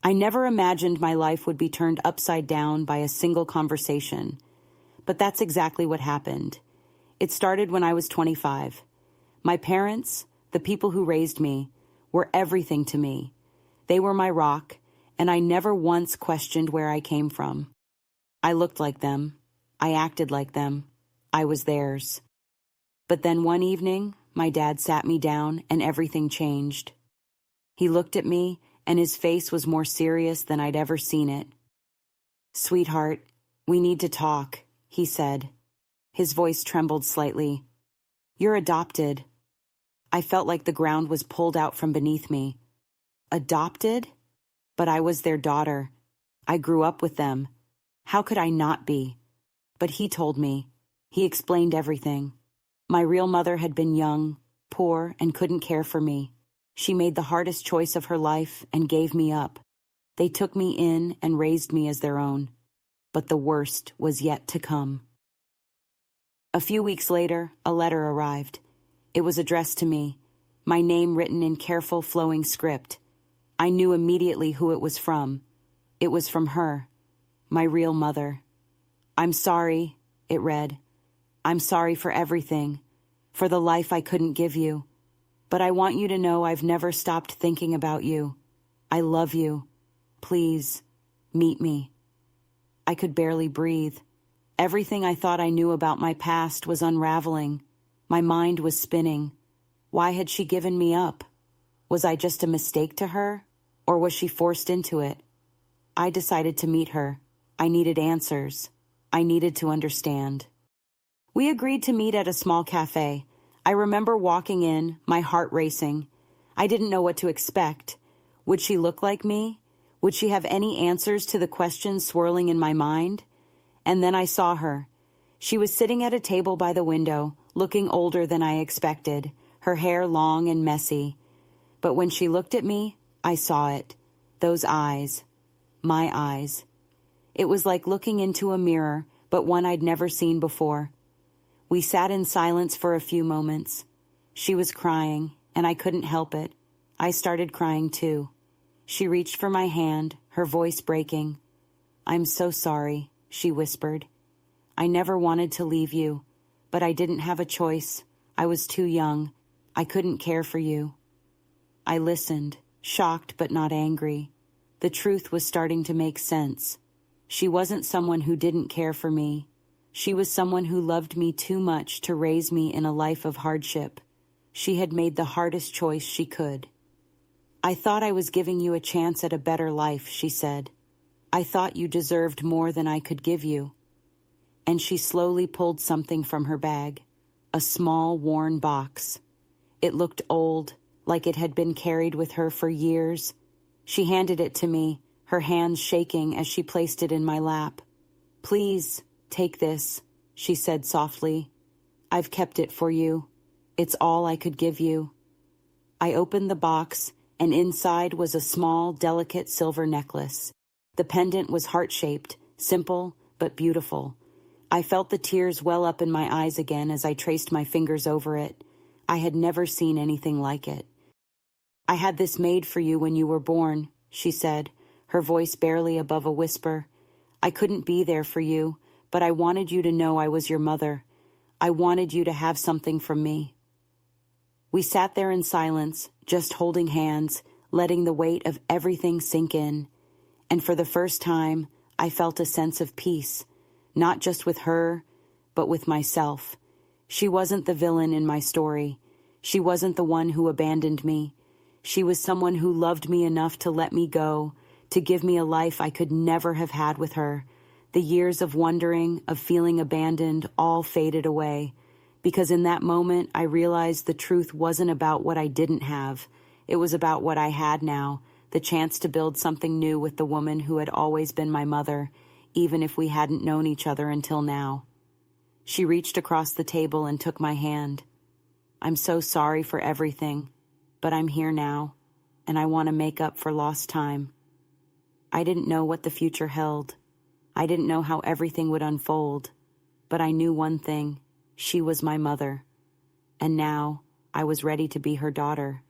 I never imagined my life would be turned upside down by a single conversation. But that's exactly what happened. It started when I was 25. My parents, the people who raised me, were everything to me. They were my rock, and I never once questioned where I came from. I looked like them. I acted like them. I was theirs. But then one evening, my dad sat me down and everything changed. He looked at me, and his face was more serious than I'd ever seen it. "Sweetheart, we need to talk," he said. His voice trembled slightly. "You're adopted." I felt like the ground was pulled out from beneath me. Adopted? But I was their daughter. I grew up with them. How could I not be? But he told me. He explained everything. My real mother had been young, poor, and couldn't care for me. She made the hardest choice of her life and gave me up. They took me in and raised me as their own. But the worst was yet to come. A few weeks later, a letter arrived. It was addressed to me, my name written in careful, flowing script. I knew immediately who it was from. It was from her, my real mother. "I'm sorry," it read. "I'm sorry for everything, for the life I couldn't give you. But I want you to know I've never stopped thinking about you. I love you. Please, meet me." I could barely breathe. Everything I thought I knew about my past was unraveling. My mind was spinning. Why had she given me up? Was I just a mistake to her, or was she forced into it? I decided to meet her. I needed answers. I needed to understand. We agreed to meet at a small cafe. I remember walking in, my heart racing. I didn't know what to expect. Would she look like me? Would she have any answers to the questions swirling in my mind? And then I saw her. She was sitting at a table by the window, looking older than I expected, her hair long and messy. But when she looked at me, I saw it. Those eyes. My eyes. It was like looking into a mirror, but one I'd never seen before. We sat in silence for a few moments. She was crying, and I couldn't help it. I started crying too. She reached for my hand, her voice breaking. "I'm so sorry," she whispered. "I never wanted to leave you, but I didn't have a choice. I was too young. I couldn't care for you." I listened, shocked but not angry. The truth was starting to make sense. She wasn't someone who didn't care for me. She was someone who loved me too much to raise me in a life of hardship. She had made the hardest choice she could. "I thought I was giving you a chance at a better life," she said. "I thought you deserved more than I could give you." And she slowly pulled something from her bag, a small, worn box. It looked old, like it had been carried with her for years. She handed it to me, her hands shaking as she placed it in my lap. "Please, take this," she said softly. "I've kept it for you. It's all I could give you." I opened the box, and inside was a small, delicate silver necklace. The pendant was heart-shaped, simple but beautiful. I felt the tears well up in my eyes again as I traced my fingers over it. I had never seen anything like it. "I had this made for you when you were born," she said, her voice barely above a whisper. "I couldn't be there for you, but I wanted you to know I was your mother. I wanted you to have something from me." We sat there in silence, just holding hands, letting the weight of everything sink in. And for the first time, I felt a sense of peace, not just with her, but with myself. She wasn't the villain in my story. She wasn't the one who abandoned me. She was someone who loved me enough to let me go, to give me a life I could never have had with her. The years of wondering, of feeling abandoned, all faded away. Because in that moment, I realized the truth wasn't about what I didn't have. It was about what I had now, the chance to build something new with the woman who had always been my mother, even if we hadn't known each other until now. She reached across the table and took my hand. "I'm so sorry for everything, but I'm here now, and I want to make up for lost time." I didn't know what the future held. I didn't know how everything would unfold, but I knew one thing. She was my mother, and now I was ready to be her daughter.